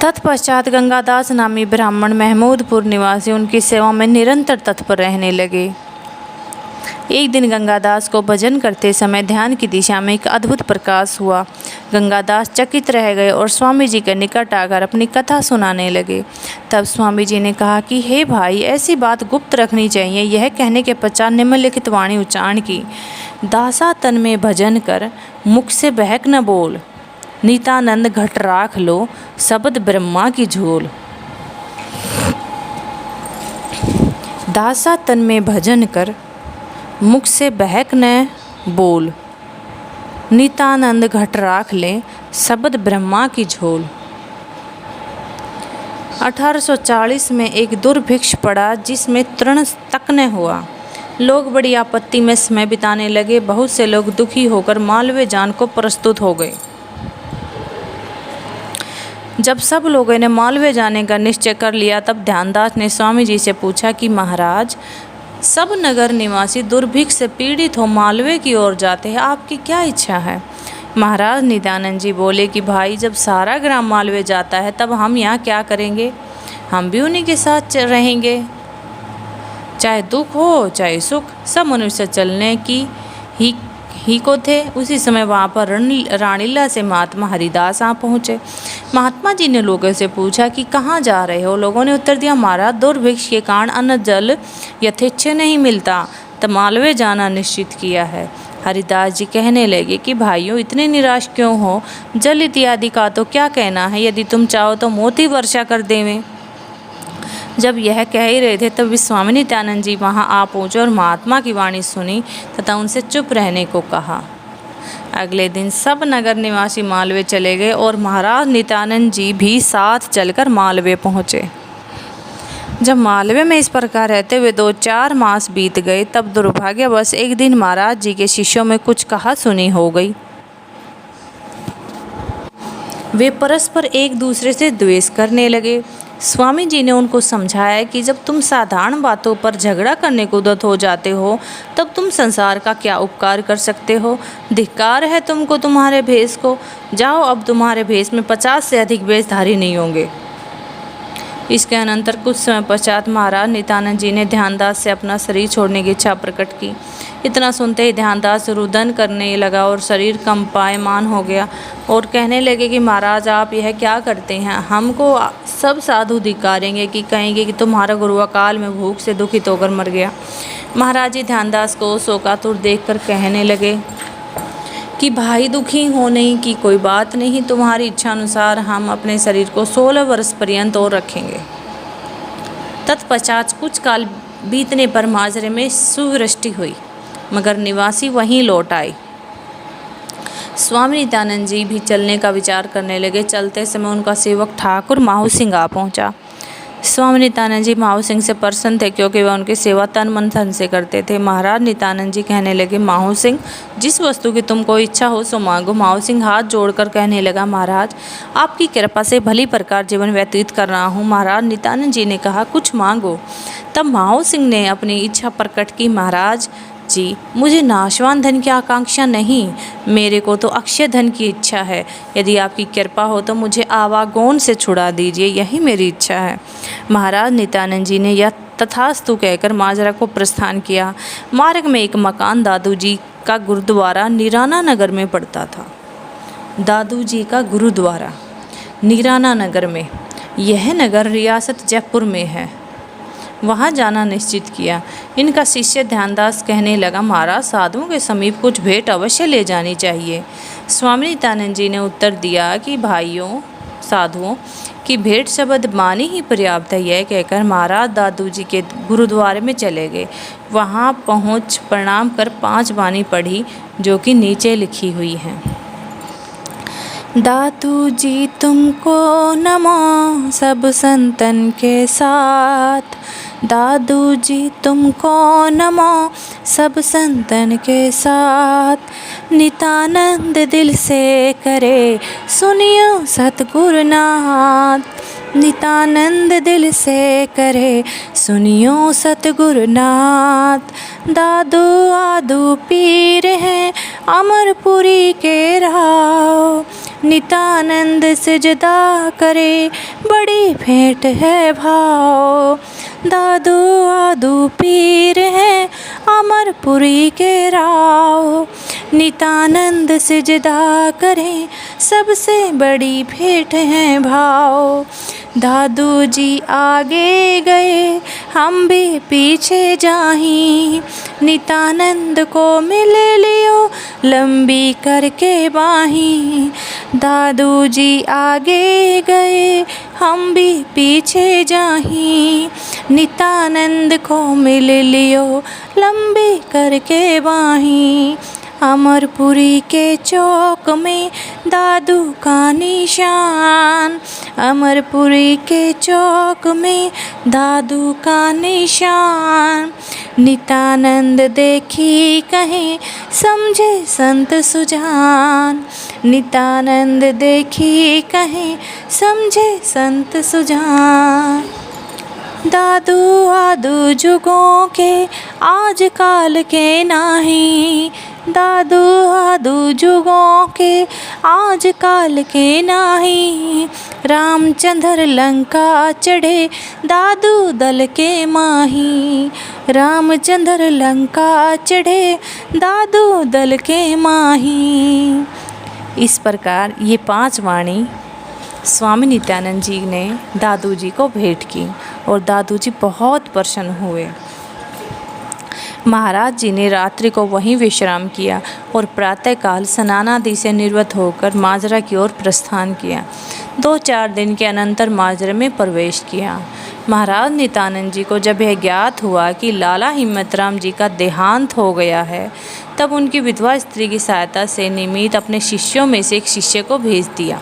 तत्पश्चात गंगादास नामी ब्राह्मण महमूदपुर निवासी उनकी सेवा में निरंतर तत्पर रहने लगे। एक दिन गंगादास को भजन करते समय ध्यान की दिशा में एक अद्भुत प्रकाश हुआ। गंगादास चकित रह गए और स्वामी जी के निकट आकर अपनी कथा सुनाने लगे। तब स्वामी जी ने कहा कि हे भाई, ऐसी बात गुप्त रखनी चाहिए। यह कहने के पश्चात निम्नलिखित वाणी उच्चारण की। दासा तन में भजन कर, मुख से बहक न बोल, नितानंद घट राख लो, शब्द ब्रह्मा की झोल। दासा तन में भजन कर, मुख से बहक न बोल, नितानंद घट राख ले, शब्द ब्रह्मा की झोल। 1840 में एक दुर्भिक्ष पड़ा जिसमें तृण तक न हुआ। लोग बड़ी आपत्ति में समय बिताने लगे। बहुत से लोग दुखी होकर मालवे जान को प्रस्तुत हो गए। जब सब लोगों ने मालवे जाने का निश्चय कर लिया तब ध्यानदास ने स्वामी जी से पूछा कि महाराज, सब नगर निवासी दुर्भिक्ष से पीड़ित हो मालवे की ओर जाते हैं, आपकी क्या इच्छा है। महाराज नित्यानंद जी बोले कि भाई, जब सारा ग्राम मालवे जाता है तब हम यहाँ क्या करेंगे। हम भी उन्हीं के साथ रहेंगे, चाहे दुख हो चाहे सुख, सब मनुष्य चलने की ही को थे। उसी समय वहाँ पर रानीला से महात्मा हरिदास आ पहुँचे। महात्मा जी ने लोगों से पूछा कि कहाँ जा रहे हो। लोगों ने उत्तर दिया, महाराज, दुर्भिक्ष के कारण अन्न जल यथेच्छ नहीं मिलता, तो मालवे जाना निश्चित किया है। हरिदास जी कहने लगे कि भाइयों, इतने निराश क्यों हो। जल इत्यादि का तो क्या कहना है, यदि तुम चाहो तो मोती वर्षा कर देवें। जब यह कह ही रहे थे तब स्वामी नित्यानंद जी वहाँ आ पहुँचे और महात्मा की वाणी सुनी तथा उनसे चुप रहने को कहा। अगले दिन सब नगर निवासी मालवे चले गए और महाराज नित्यानंद जी भी साथ चलकर मालवे पहुँचे। जब मालवे में इस प्रकार रहते हुए 2-4 मास बीत गए तब दुर्भाग्यवश एक दिन महाराज जी के शिष्यों में कुछ कहा सुनी हो गई। वे परस्पर एक दूसरे से द्वेष करने लगे। स्वामी जी ने उनको समझाया कि जब तुम साधारण बातों पर झगड़ा करने को उद्यत हो जाते हो तब तुम संसार का क्या उपकार कर सकते हो। धिक्कार है तुमको तुम्हारे भेष को। जाओ, अब तुम्हारे भेष में 50 से अधिक वेशधारी नहीं होंगे। इसके अनंतर कुछ समय पश्चात महाराज नित्यानंद जी ने ध्यानदास से अपना शरीर छोड़ने की इच्छा प्रकट की। इतना सुनते ही ध्यानदास रुदन करने लगा और शरीर कंपायमान हो गया और कहने लगे कि महाराज, आप यह क्या करते हैं। हमको सब साधु धिक्कारेंगे कि कहेंगे कि तुम्हारा गुरु अकाल में भूख से दुखित होकर मर गया। महाराज जी ध्यानदास को शोकातुर देखकर कहने लगे कि भाई, दुखी होने की कोई बात नहीं। तुम्हारी इच्छा अनुसार हम अपने शरीर को 16 वर्ष पर्यंत और रखेंगे। तत्पश्चात कुछ काल बीतने पर माजरे में सुवृष्टि हुई, मगर निवासी वहीं लौट आए। स्वामी नित्यानंद जी भी चलने का विचार करने लगे। चलते समय उनका सेवक ठाकुर माहू सिंह आ पहुंचा। स्वामी नित्यानंद जी माहू सिंह से प्रसन्न थे क्योंकि वह उनकी सेवा तन मन धन से करते थे। महाराज नित्यानंद जी कहने लगे, माहू सिंह, जिस वस्तु की तुमको इच्छा हो सो मांगो। माहू सिंह हाथ जोड़कर कहने लगा, महाराज आपकी कृपा से भली प्रकार जीवन व्यतीत कर रहा हूँ। महाराज नित्यानंद जी ने कहा, कुछ मांगो। तब माहू सिंह ने अपनी इच्छा प्रकट की, महाराज जी, मुझे नाशवान धन की आकांक्षा नहीं, मेरे को तो अक्षय धन की इच्छा है। यदि आपकी कृपा हो तो मुझे आवागौन से छुड़ा दीजिए, यही मेरी इच्छा है। महाराज नित्यानंद जी ने यह तथास्तु कहकर माजरा को प्रस्थान किया। मार्ग में एक मकान दादू जी का गुरुद्वारा निराना नगर में पड़ता था। दादू जी का गुरुद्वारा निराना नगर में, यह नगर रियासत जयपुर में है। वहाँ जाना निश्चित किया। इनका शिष्य ध्यानदास कहने लगा, महाराज साधुओं के समीप कुछ भेंट अवश्य ले जानी चाहिए। स्वामी नित्यानंद जी ने उत्तर दिया कि भाइयों साधुओं की भेंट शब्द मानी ही पर्याप्त है। यह कहकर महाराज दादू जी के गुरुद्वारे में चले गए। वहाँ पहुँच प्रणाम कर 5 वाणी पढ़ी जो कि नीचे लिखी हुई हैं। दादू जी तुमको नमो सब संतन के साथ, दादू जी तुमको नमो सब संतन के साथ, नित्यानंद दिल से करे सुनियो सतगुरुनाथ, नित्यानंद दिल से करे सुनियो सतगुरुनाथ। दादू आदू पीर हैं अमरपुरी के राव, नित्यानंद सिजदा करे बड़ी भेंट है भाव। दादू आदू पीर हैं अमरपुरी के राव, नित्यानंद सिजदा करे सबसे बड़ी भेंट है भाव। दादू जी आगे गए हम भी पीछे जाहीं, नित्यानंद को मिल लियो लंबी करके बाहीं। दादू जी आगे गए हम भी पीछे जाहीं, नित्यानंद को मिल लियो लंबी करके बाहीं। अमरपुरी के चौक में दादू का निशान, अमरपुरी के चौक में दादू का निशान, नित्यानंद देखी कहीं समझे संत सुजान, नित्यानंद देखी कहीं समझे संत सुजान। दादू आदू जुगों के आज काल के नाही, दादू आदू जुगों के आज काल के नाही, रामचंद्र लंका चढ़े दादू दल के माही, रामचंद्र लंका चढ़े दादू दल के माही। इस प्रकार ये 5 वाणी स्वामी नित्यानंद जी ने दादू जी को भेंट की और दादू जी बहुत प्रसन्न हुए। महाराज जी ने रात्रि को वहीं विश्राम किया और प्रातःकाल स्नानादि से निवृत्त होकर माजरा की ओर प्रस्थान किया। 2-4 दिन के अनंतर माजरे में प्रवेश किया। महाराज नित्यानंद जी को जब यह ज्ञात हुआ कि लाला हिम्मतराम जी का देहांत हो गया है, तब उनकी विधवा स्त्री की सहायता से निमित्त अपने शिष्यों में से एक शिष्य को भेज दिया।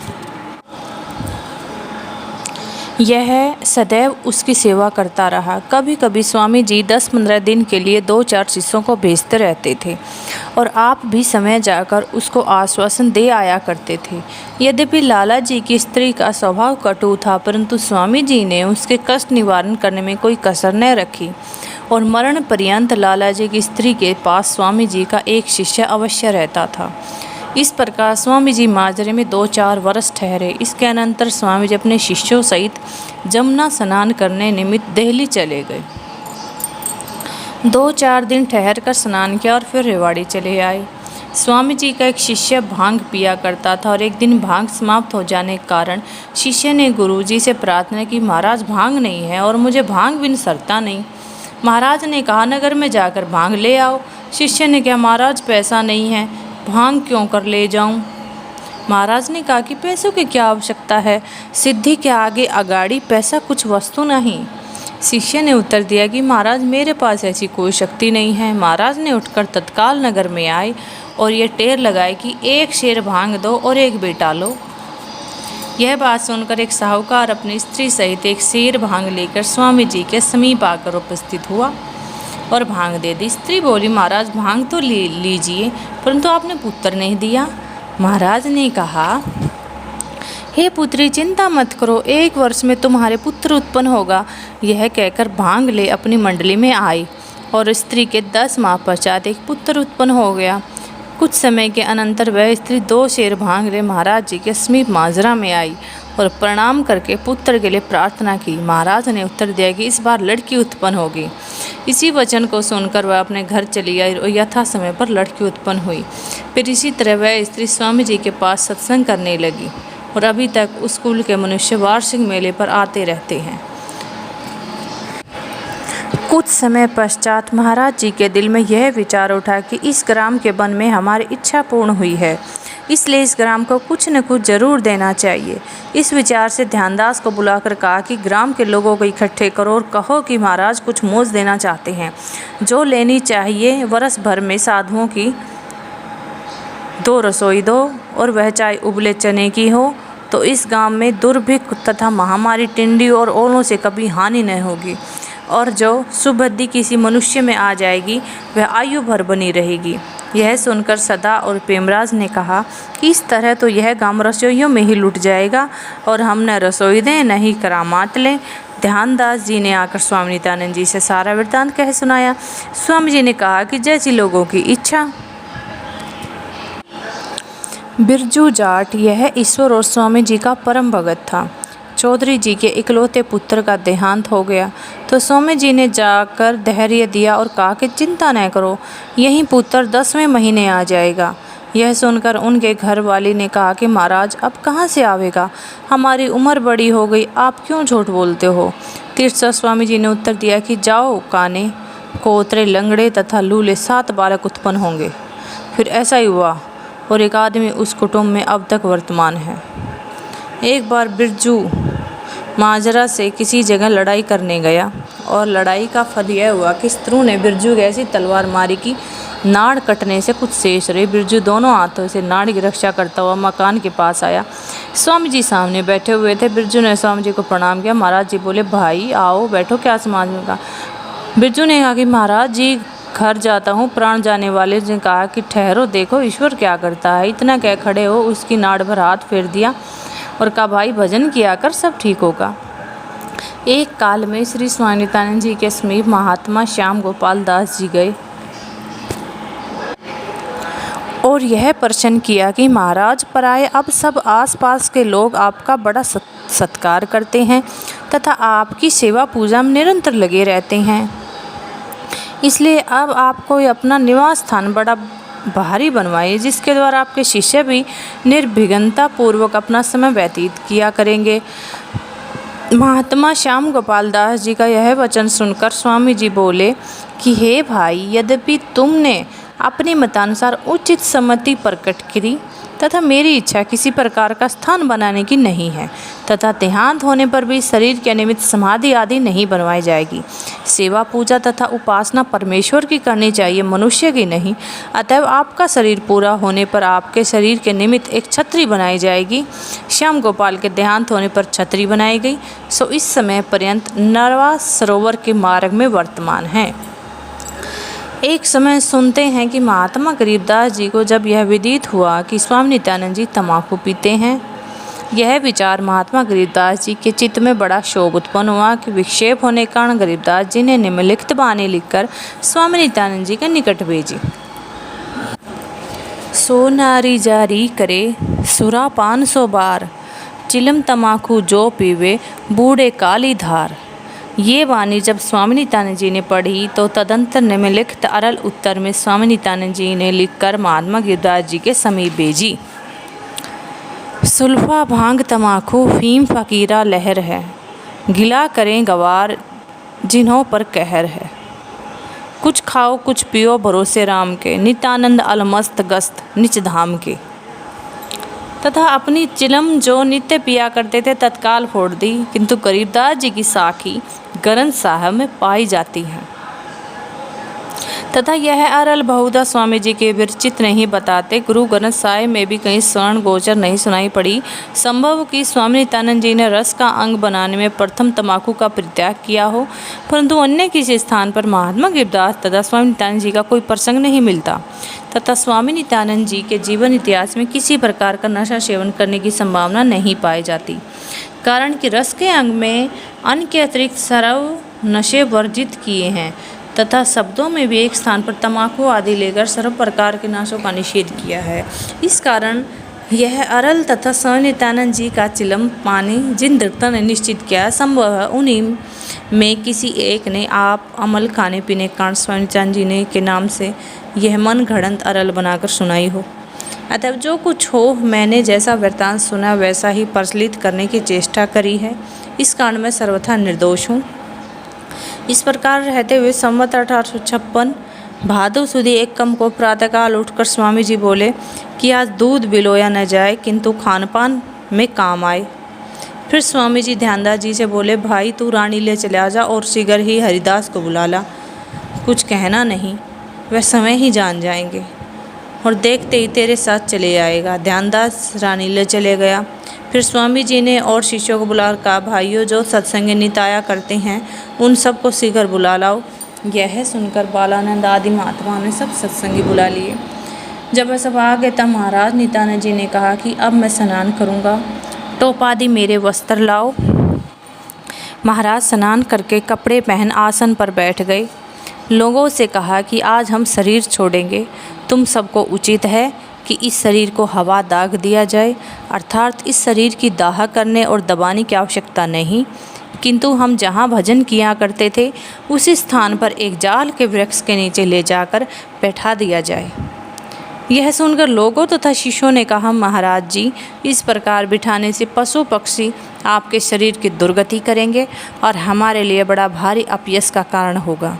यह सदैव उसकी सेवा करता रहा। कभी कभी स्वामी जी 10-15 दिन के लिए 2-4 शिष्यों को भेजते रहते थे और आप भी समय जाकर उसको आश्वासन दे आया करते थे। यद्यपि लाला जी की स्त्री का स्वभाव कटु था, परंतु स्वामी जी ने उसके कष्ट निवारण करने में कोई कसर न रखी और मरण पर्यंत लाला जी की स्त्री के पास स्वामी जी का एक शिष्य अवश्य रहता था। इस प्रकार स्वामी जी माजरे में 2-4 वर्ष ठहरे। इसके अनंतर स्वामी जी अपने शिष्यों सहित जमुना स्नान करने निमित्त दिल्ली चले गए। 2-4 दिन ठहर कर स्नान किया और फिर रेवाड़ी चले आए। स्वामी जी का एक शिष्य भांग पिया करता था और एक दिन भांग समाप्त हो जाने के कारण शिष्य ने गुरुजी से प्रार्थना की, महाराज भांग नहीं है और मुझे भांग बिन सरता नहीं। महाराज ने कहा, नगर में जाकर भांग ले आओ। शिष्य ने कहा, महाराज पैसा नहीं है, भांग क्यों कर ले जाऊं? महाराज ने कहा कि पैसों की क्या आवश्यकता है, सिद्धि के आगे अगाड़ी पैसा कुछ वस्तु नहीं। शिष्य ने उत्तर दिया कि महाराज मेरे पास ऐसी कोई शक्ति नहीं है। महाराज ने उठकर तत्काल नगर में आए और ये टेर लगाए कि एक शेर भांग दो और एक बेटा लो। यह बात सुनकर एक साहूकार अपनी स्त्री सहित एक शेर भांग लेकर स्वामी जी के समीप आकर उपस्थित हुआ और भांग दे दी। स्त्री बोली, महाराज भांग तो लीजिए, परंतु आपने पुत्र नहीं दिया। महाराज ने कहा, हे पुत्री, चिंता मत करो, 1 वर्ष में तुम्हारे पुत्र उत्पन्न होगा। यह कहकर भांग ले अपनी मंडली में आई और स्त्री के 10 माह पश्चात एक पुत्र उत्पन्न हो गया। कुछ समय के अनंतर वह स्त्री 2 शेर भांग ले महाराज जी के समीप माजरा में आई और प्रणाम करके पुत्र के लिए प्रार्थना की। महाराज ने उत्तर दिया कि इस बार लड़की उत्पन्न होगी। इसी वचन को सुनकर वह अपने घर चली आई और यथा समय पर लड़की उत्पन्न हुई। फिर इसी तरह वह स्त्री स्वामी जी के पास सत्संग करने लगी और अभी तक उस कुल के मनुष्य वार्षिक मेले पर आते रहते हैं। कुछ समय पश्चात महाराज जी के दिल में यह विचार उठा कि इस ग्राम के वन में हमारी इच्छा पूर्ण हुई है, इसलिए इस ग्राम को कुछ न कुछ जरूर देना चाहिए। इस विचार से ध्यानदास को बुलाकर कहा कि ग्राम के लोगों को इकट्ठे करो और कहो कि महाराज कुछ मोज देना चाहते हैं, जो लेनी चाहिए। वर्ष भर में साधुओं की 2 रसोई दो और वह चाहे उबले चने की हो, तो इस गांव में दुर्भिक्ष तथा महामारी, टिंडी और ओलों से कभी हानि न होगी। और जो सुबुद्धि किसी मनुष्य में आ जाएगी वह आयु भर बनी रहेगी। यह सुनकर सदा और प्रेमराज ने कहा कि इस तरह तो यह गांव रसोइयों में ही लुट जाएगा और हम न रसोई दें न ही करामात लें। ध्यानदास जी ने आकर स्वामी नित्यानंद जी से सारा वृत्तांत कह सुनाया। स्वामी जी ने कहा कि जैसी लोगों की इच्छा। बिरजू जाट यह ईश्वर और स्वामी जी का परम भगत था। चौधरी जी के इकलौते पुत्र का देहांत हो गया तो स्वामी जी ने जाकर धैर्य दिया और कहा कि चिंता न करो, यही पुत्र 10वें महीने आ जाएगा। यह सुनकर उनके घर वाली ने कहा कि महाराज अब कहाँ से आवेगा, हमारी उम्र बड़ी हो गई, आप क्यों झूठ बोलते हो। तीर्थस्थ स्वामी जी ने उत्तर दिया कि जाओ, काने, कोतरे, लंगड़े तथा लूले 7 बालक उत्पन्न होंगे। फिर ऐसा ही हुआ और एक आदमी उस कुटुंब में अब तक वर्तमान है। एक बार बिरजू माजरा से किसी जगह लड़ाई करने गया और लड़ाई का फल यह हुआ कि शत्रु ने बिरजू की ऐसी तलवार मारी कि नाड़ कटने से कुछ शेष रहे। बिरजू दोनों हाथों से नाड़ की रक्षा करता हुआ मकान के पास आया। स्वामी जी सामने बैठे हुए थे। बिरजू ने स्वामी जी को प्रणाम किया। महाराज जी बोले, भाई आओ बैठो, क्या समाज में कहा। बिरजू ने कहा कि महाराज जी घर जाता हूँ, प्राण जाने वाले ने कहा कि ठहरो, देखो ईश्वर क्या करता है। इतना कह खड़े हो उसकी नाड़ भर हाथ फेर दिया और कहा, भाई भजन किया कर, सब ठीक होगा। एक काल में श्री स्वामी नित्यानंद जी के समीप महात्मा श्याम गोपाल दास जी गए और यह प्रश्न किया कि महाराज, पराए अब सब आसपास के लोग आपका बड़ा सत्कार करते हैं तथा आपकी सेवा पूजा में निरंतर लगे रहते हैं, इसलिए अब आपको अपना निवास स्थान बड़ा भारी बनवाइए, जिसके द्वारा आपके शिष्य भी निर्विघ्नता पूर्वक अपना समय व्यतीत किया करेंगे। महात्मा श्याम गोपाल दास जी का यह वचन सुनकर स्वामी जी बोले कि हे भाई, यद्यपि तुमने अपने मतानुसार उचित सम्मति प्रकट की तथा मेरी इच्छा किसी प्रकार का स्थान बनाने की नहीं है तथा देहांत होने पर भी शरीर के निमित्त समाधि आदि नहीं बनवाई जाएगी। सेवा पूजा तथा उपासना परमेश्वर की करनी चाहिए, मनुष्य की नहीं। अतएव आपका शरीर पूरा होने पर आपके शरीर के निमित्त एक छतरी बनाई जाएगी। श्याम गोपाल के देहांत होने पर छतरी बनाई गई, सो इस समय पर्यंत नरवा सरोवर के मार्ग में वर्तमान है। एक समय सुनते हैं कि महात्मा गरीबदास जी को जब यह विदित हुआ कि स्वामी नित्यानंद जी तम्बाकू पीते हैं, यह विचार महात्मा गरीबदास जी के चित्त में बड़ा शोक उत्पन्न हुआ कि विक्षेप होने के कारण गरीबदास जी ने निम्नलिखित बानी लिखकर स्वामी नित्यानंद जी के निकट भेजी। सो नारी जारी करे सुरापान 100 बार, चिलम तम्बाकू जो पीवे बूढ़े काली धार। ये वाणी जब स्वामी नित्यानंद जी ने पढ़ी तो तदंतर निम्नलिखित अरल उत्तर में स्वामी नित्यानंद जी ने लिखकर महात्मा गरीबदास जी के समीप भेजी। सुल्फा भांग तम्बाकू फीम फकीरा लहर है, गिला करें गवार जिन्हों पर कहर है। कुछ खाओ कुछ पियो भरोसे राम के, नित्यानंद अलमस्त गस्त निच धाम के। तथा अपनी चिलम जो नित्य पिया करते थे तत्काल फोड़ दी, किंतु गरीबदास जी की साखी ग्रंथ साहब में पाई जाती है। तथा यह अरल बहुधा स्वामी जी के विरचित नहीं बताते। गुरु ग्रंथ साहिब में भी कहीं स्वर्ण गोचर नहीं सुनाई पड़ी। संभव कि स्वामी नित्यानंद जी ने रस का अंग बनाने में प्रथम तंबाकू का परित्याग किया हो, परंतु अन्य किसी स्थान पर महात्मा गिरदास तथा स्वामी नित्यानंद जी का कोई प्रसंग नहीं मिलता तथा स्वामी नित्यानंद जी के जीवन इतिहास में किसी प्रकार का नशा सेवन करने की संभावना नहीं पाई जाती, कारण कि रस के अंग में अन्न के अतिरिक्त सर्व नशे वर्जित किए हैं तथा शब्दों में भी एक स्थान पर तंबाकू आदि लेकर सर्व प्रकार के नाशों का निषेध किया है। इस कारण यह अरल तथा स्वामी नित्यानंद जी का चिलम पानी जिन दृक्ता ने निश्चित किया, संभव है उन्हीं में किसी एक ने आप अमल खाने पीने के कारण स्वामी नित्यानंद जी ने के नाम से यह मन घड़ंत अरल बनाकर सुनाई हो। अतः जो कुछ हो, मैंने जैसा वृत्तांत सुना वैसा ही प्रचलित करने की चेष्टा करी है। इस कारण मैं सर्वथा निर्दोष हूँ। इस प्रकार रहते हुए संवत 1856 भादव सुदी एक कम को प्रातःकाल उठकर स्वामी जी बोले कि आज दूध बिलोया न जाए, किंतु खानपान में काम आए। फिर स्वामी जी ध्यानदास जी से बोले, भाई तू रानी ले चले आ जा और शीघ्र ही हरिदास को बुला ला, कुछ कहना नहीं, वह समय ही जान जाएंगे और देखते ही तेरे साथ चले आएगा। ध्यानदास रानी ले चले गया। फिर स्वामी जी ने और शिष्यों को बुलाकर कहा, भाइयों जो सत्संग निताया करते हैं उन सबको शीघ्र बुला लाओ। यह सुनकर बालानंद आदि महात्मा ने सब सत्संगी बुला लिए। जब वह सब आ गए तब महाराज नित्यानंद जी ने कहा कि अब मैं स्नान करूँगा, टोप आदि मेरे वस्त्र लाओ। महाराज स्नान करके कपड़े पहन आसन पर बैठ गए। लोगों से कहा कि आज हम शरीर छोड़ेंगे, तुम सबको उचित है कि इस शरीर को हवा दाग दिया जाए, अर्थात इस शरीर की दाह करने और दबाने की आवश्यकता नहीं, किंतु हम जहाँ भजन किया करते थे उसी स्थान पर एक जाल के वृक्ष के नीचे ले जाकर बैठा दिया जाए। यह सुनकर लोगों तथा शिष्यों ने कहा, महाराज जी इस प्रकार बिठाने से पशु पक्षी आपके शरीर की दुर्गति करेंगे और हमारे लिए बड़ा भारी अपयश का कारण होगा।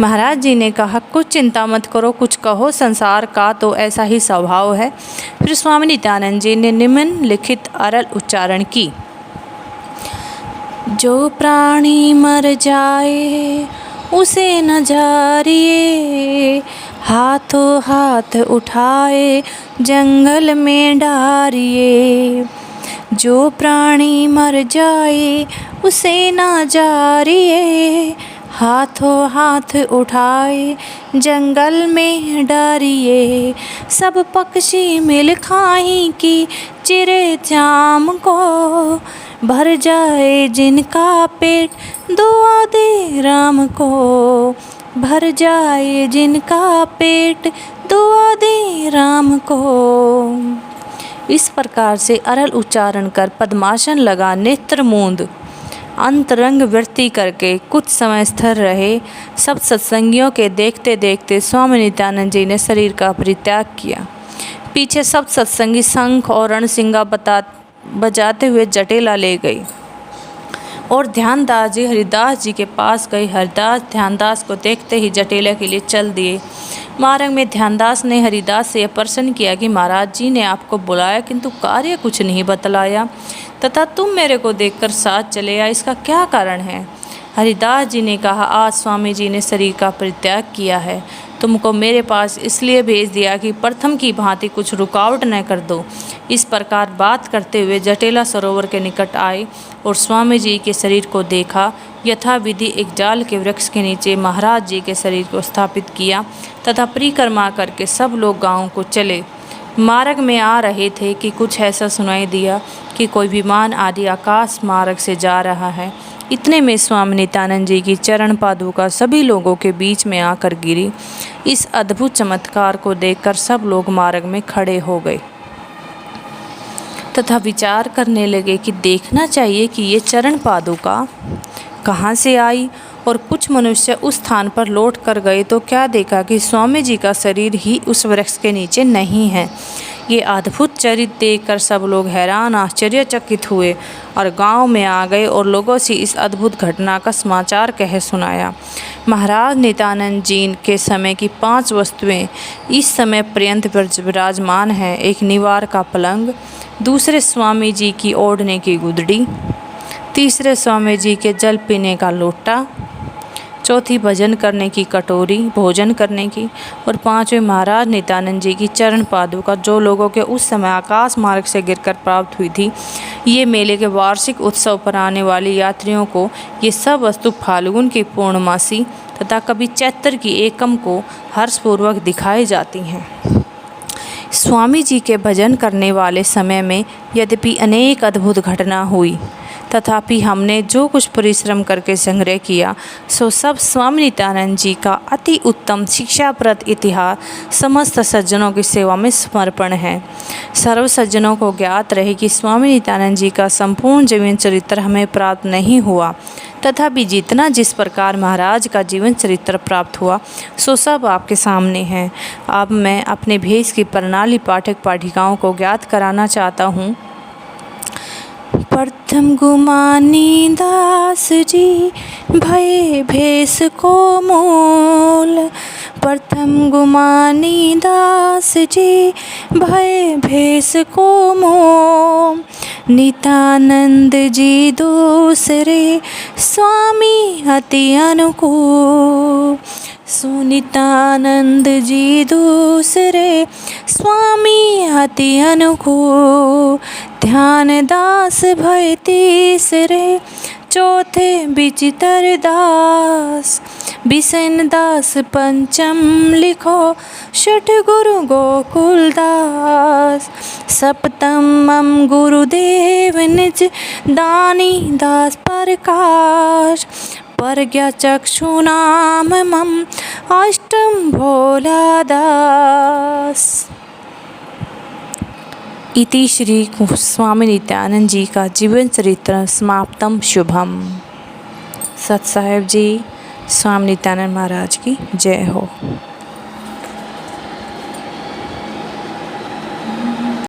महाराज जी ने कहा, कुछ चिंता मत करो, कुछ कहो, संसार का तो ऐसा ही स्वभाव है। फिर स्वामी नित्यानंद जी ने निम्नलिखित अरल उच्चारण की, जो प्राणी मर जाए उसे न जारिए, हाथों हाथ उठाए जंगल में डारिए। जो प्राणी मर जाए उसे न जारिए, हाथों हाथ उठाए जंगल में डारिए। सब पक्षी मिल खाई की चिरे चाम को, भर जाए जिनका पेट दुआ दे राम को, भर जाए जिनका पेट दुआ दे राम को। इस प्रकार से अरल उच्चारण कर पद्मासन लगा नेत्र मूंद अंतरंग वृत्ति करके कुछ समय स्थिर रहे। सब सत्संगियों के देखते देखते स्वामी नित्यानंद जी ने शरीर का परित्याग किया। पीछे सब सत्संगी शंख और रणसिंगा बजाते हुए जटेला ले गई और ध्यानदास जी हरिदास जी के पास गए। हरिदास ध्यानदास को देखते ही जटेले के लिए चल दिए। मार्ग में ध्यानदास ने हरिदास से यह प्रश्न किया कि महाराज जी ने आपको बुलाया किंतु कार्य कुछ नहीं बतलाया तथा तुम मेरे को देखकर साथ चले आए, इसका क्या कारण है? हरिदास जी ने कहा, आज स्वामी जी ने शरीर का परित्याग किया है, तुमको मेरे पास इसलिए भेज दिया कि प्रथम की भांति कुछ रुकावट न कर दो। इस प्रकार बात करते हुए जटेला सरोवर के निकट आए और स्वामी जी के शरीर को देखा। यथाविधि एक जाल के वृक्ष के नीचे महाराज जी के शरीर को स्थापित किया तथा परिक्रमा करके सब लोग गांव को चले। मार्ग में आ रहे थे कि कुछ ऐसा सुनाई दिया कि कोई विमान आदि आकाश मार्ग से जा रहा है। इतने में स्वामी नित्यानंद जी की चरण पादुका सभी लोगों के बीच में आकर गिरी। इस अद्भुत चमत्कार को देखकर सब लोग मार्ग में खड़े हो गए तथा विचार करने लगे कि देखना चाहिए कि ये चरण पादुका कहाँ से आई। और कुछ मनुष्य उस स्थान पर लौट कर गए तो क्या देखा कि स्वामी जी का शरीर ही उस वृक्ष के नीचे नहीं है। ये अद्भुत चरित्र देखकर सब लोग हैरान आश्चर्यचकित हुए और गांव में आ गए और लोगों से इस अद्भुत घटना का समाचार कह सुनाया। महाराज नित्यानंद जी के समय की 5 वस्तुएं इस समय पर्यंत विराजमान हैं। एक निवार का पलंग, दूसरे स्वामी जी की ओढ़ने की गुदड़ी, तीसरे स्वामी जी के जल पीने का लोटा, चौथी भजन करने की कटोरी, भोजन करने की। और पाँचवें महाराज नित्यानंद जी की चरण पादुका, जो लोगों के उस समय आकाश मार्ग से गिरकर प्राप्त हुई थी। ये मेले के वार्षिक उत्सव पर आने वाले यात्रियों को ये सब वस्तु फाल्गुन की पूर्णमासी तथा कभी चैत्र की एकम को हर्षपूर्वक दिखाई जाती हैं। स्वामी जी के भजन करने वाले समय में यद्यपि अनेक अद्भुत घटना हुई, तथापि हमने जो कुछ परिश्रम करके संग्रह किया सो सब स्वामी नित्यानंद जी का अति उत्तम शिक्षाप्रद इतिहास समस्त सज्जनों की सेवा में समर्पण है। सर्व सज्जनों को ज्ञात रहे कि स्वामी नित्यानंद जी का संपूर्ण जीवन चरित्र हमें प्राप्त नहीं हुआ, तथापि जितना जिस प्रकार महाराज का जीवन चरित्र प्राप्त हुआ सो सब आपके सामने है। अब मैं अपने भेष की प्रणाली पाठक पाठिकाओं को ज्ञात कराना चाहता हूँ। प्रथम गुमानी दास जी भय भेष को मूल, प्रथम गुमानी दास जी भय भेष को मूल। नित्यानंद जी दूसरे स्वामी अति अनुकूल, सुनित्यानंद जी दूसरे स्वामी अति अनुकूल। ध्यान दास भय तीसरे चौथे विचित्र दास, बिसन दास पंचम लिखो षठ गुरु गोकुल दास। सप्तमम गुरुदेव निज दानी दास प्रकाश, प्रज्ञा चक्षु नाम मम अष्टम भोला दास। इति श्री स्वामी नित्यानंद जी का जीवन चरित्र समाप्तम शुभम। सत साहेब जी, स्वामी नित्यानंद महाराज की जय हो।